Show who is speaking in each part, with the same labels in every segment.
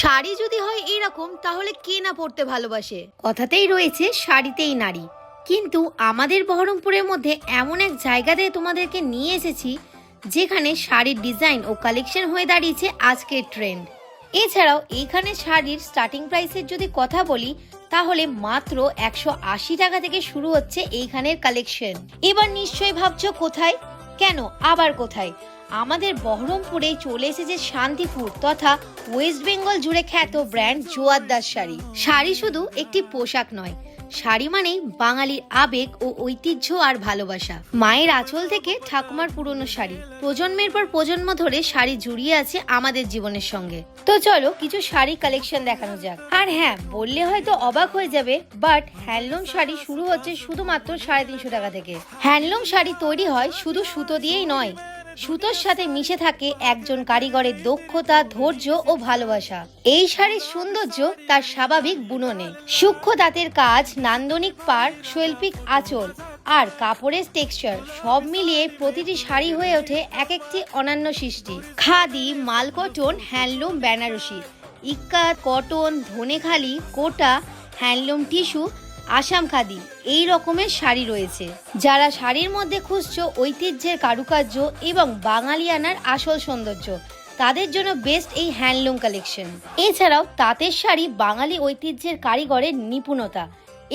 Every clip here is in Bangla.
Speaker 1: শাড়ি যদি হয় এইরকম তাহলে কে না পরতে ভালোবাসে। কথাতেই রয়েছে শাড়িতেই নারী। কিন্তু আমাদের বহরমপুরের মধ্যে এমন এক জায়গাতে তোমাদেরকে নিয়ে এসেছি যেখানে শাড়ির ডিজাইন ও কালেকশন হয়ে দাঁড়িয়েছে আজকের ট্রেন্ড। এছাড়াও এইখানে শাড়ির স্টার্টিং প্রাইসের যদি কথা বলি তাহলে মাত্র 180 টাকা থেকে শুরু হচ্ছে এইখানের কালেকশন। এবার নিশ্চয়ই ভাবছো কোথায়, কেন আবার কোথায়? আমাদের বহরমপুরে চলে এসেছে শান্তিপুর তথা ওয়েস্ট বেঙ্গল জুড়ে খ্যাত ব্র্যান্ড জোয়ারদার শাড়ি। শাড়ি শুধু একটি পোশাক নয়, শাড়ি মানেই বাঙালির আবেগ ও ঐতিহ্য আর ভালোবাসা। মায়ের আঁচল থেকে ঠাকুমার পুরনো শাড়ি, প্রজন্মের পর প্রজন্ম ধরে শাড়ি জড়িয়ে আছে আমাদের জীবনের সঙ্গে। তো চলো কিছু শাড়ি কালেকশন দেখানো যাক। আর হ্যাঁ, বললে হয়তো অবাক হয়ে যাবে, বাট হ্যান্ডলুম শাড়ি শুরু হচ্ছে শুধুমাত্র 350 টাকা থেকে। হ্যান্ডলুম শাড়ি তৈরি হয় শুধু সুতো দিয়েই নয়, সুতোর সাথে মিশে থাকে একজন কারিগরের দক্ষতা, ধৈর্য ও ভালোবাসা। এই শাড়ির সৌন্দর্য তার স্বাভাবিক বুননে, সূক্ষ্ম তাঁতের কাজ, নান্দনিক পাড়, শৈল্পিক আঁচল আর কাপড়ের টেক্সচার সব মিলিয়ে প্রতিটি শাড়ি হয়ে ওঠে এক একটি অনন্য সৃষ্টি। Khadi, mul cotton, handloom, Benarasi, ikkat, cotton, Dhanekhali, Kota, handloom tissue, Assam khadi, এই রকমের শাড়ি রয়েছে। যারা শাড়ির মধ্যে খুঁজছো ঐতিহ্যের কারুকার্য এবং বাঙালিয়ানার আসল সৌন্দর্য, তাদের জন্য বেস্ট এই হ্যান্ডলুম কালেকশন। এছাড়াও তাঁতের শাড়ি বাঙালি ঐতিহ্যের কারিগরের নিপুণতা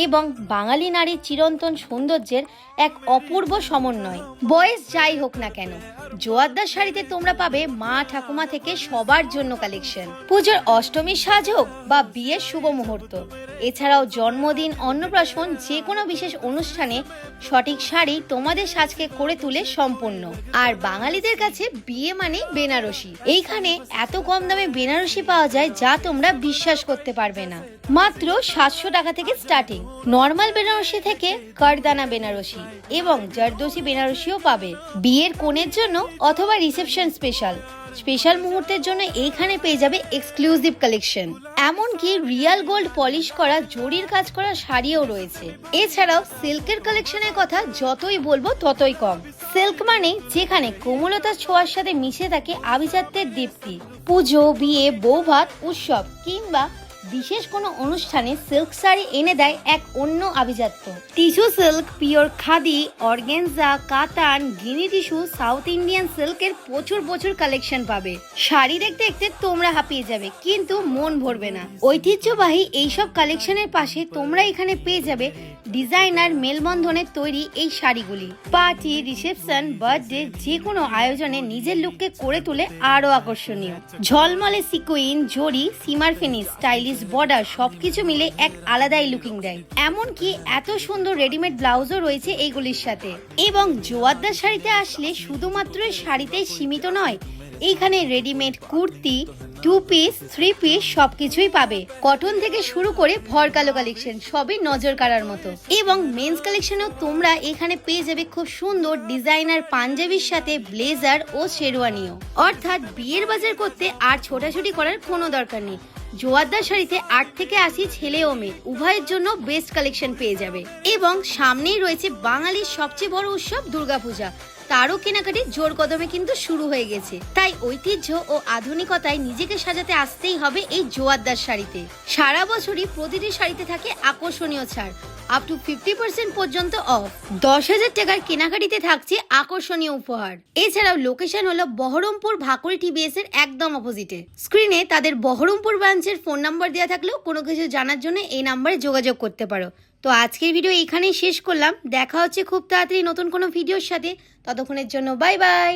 Speaker 1: এবং বাঙালি নারীর চিরন্তন সৌন্দর্যের এক অপূর্ব সমন্বয়। বয়স যাই হোক না কেন, জোয়ারদার শাড়িতে তোমরা পাবে মা ঠাকুমা থেকে সবার জন্য কালেকশন। পুজোর অষ্টমীর সাজ হোক বা বিয়ের শুভ মুহূর্ত, এছাড়াও জন্মদিন, অন্নপ্রাশন, যে কোনো বিশেষ অনুষ্ঠানে সঠিক শাড়ি তোমাদের সাজকে করে তুলে সম্পূর্ণ। আর বাঙালিদের কাছে বিয়ে মানে বেনারসি। এইখানে এত কম দামে বেনারসি পাওয়া যায় যা তোমরা বিশ্বাস করতে পারবে না। মাত্র 700 টাকা থেকে স্টার্টিং। নর্মাল বেনারসি থেকে কারদানা বেনারসি এবং জারদোসি বেনারসিও পাবে। বিয়ের কনের জন্য অথবা রিসেপশন স্পেশাল মুহূর্তের জন্য এইখানে পেয়ে যাবে এক্সক্লুসিভ কালেকশন। এমনকি রিয়াল গোল্ড পলিশ করা জরির কাজ করা শাড়িও রয়েছে। এছাড়াও সিল্কের কালেকশনের কথা যতই বলবো ততই কম। সিল্ক মানে যেখানে কোমলতার ছোঁয়ার সাথে মিশে থাকে আভিজাত্যের দীপ্তি। পুজো, বিয়ে, বৌভাত, উৎসব কিংবা বিশেষ কোনো অনুষ্ঠানে সিল্ক শাড়ি এনে দেয় এক অন্য আভিজাত্য। Tissue silk, pure khadi, organza, কাতান, গিনি টিস্যু, সাউথ ইন্ডিয়ান সিল্কের প্রচুর কালেকশন পাবে। শাড়ি দেখতে দেখতে তোমরা হাঁপিয়ে যাবে, কিন্তু মন ভরবে না। ঐতিহ্যবাহী এইসব কালেকশনের পাশে তোমরা এখানে পেয়ে যাবে ডিজাইনার মেলবন্ধনের তৈরি এই শাড়িগুলি। পার্টি, রিসেপশন, বার্থডে, যে কোনো আয়োজনে নিজের লুককে করে তুলে আরো আকর্ষণীয়। ঝলমলে সিকুইন, জরি, সিমার ফিনিশ, স্টাইলিশ বর্ডার সবকিছু মিলে এক আলাদাই লুকিং দেয়। এমনকি এত সুন্দর রেডিমেড ব্লাউজও রয়েছে এইগুলির সাথে। এবং জোয়ারদার শাড়িতে আসলে শুধুমাত্র শাড়িতেই সীমিত নয়, এইখানে রেডিমেড কুর্তি, 2 পিস, 3 পিস সবকিছুই পাবে। কটন থেকে শুরু করে ভরকালো কালেকশন সবই নজর কাড়ার মতো। এবং মেন্স কালেকশনেও তোমরা এখানে পেয়ে যাবে খুব সুন্দর ডিজাইনার পাঞ্জাবির সাথে ব্লেজার ও শেরওয়ানিও। অর্থাৎ বিয়ের বাজার করতে আর ছোটাছুটি করার কোনো দরকার নেই। জোয়ারদার শাড়িতে 8 থেকে 80 ছেলে ও মেয়ে উভয়ের জন্য বেস্ট কালেকশন পেয়ে যাবে। এবং সামনেই রয়েছে বাঙালির সবচেয়ে বড় উৎসব দুর্গাপূজা, তারও কেনাকাটি জোর কদমে কিন্তু শুরু হয়ে গেছে। তাই ঐতিহ্য ও আধুনিকতায় নিজেকে সাজাতে আসতেই হবে এই জোয়ারদার শাড়িতে। সারা বছরই প্রতিটি শাড়িতে থাকে আকর্ষণীয় ছাড়, আপ টু 50% পর্যন্ত অফ। 10,000 টাকার কেনাকাটিতে থাকছে আকর্ষণীয় উপহার। এছাড়াও লোকেশন হলো বহরমপুর ভাকুল টিবিএস এর একদম অপোজিটে। স্ক্রিনে তাদের বহরমপুর ব্রাঞ্চের ফোন নাম্বার দেওয়া থাকলেও কোনো কিছু জানার জন্য এই নাম্বারে যোগাযোগ করতে পারো। তো আজকের ভিডিও এখানেই শেষ করলাম। দেখা হচ্ছে খুব তাড়াতাড়ি নতুন কোনো ভিডিওর সাথে। ততক্ষণের জন্য বাই বাই।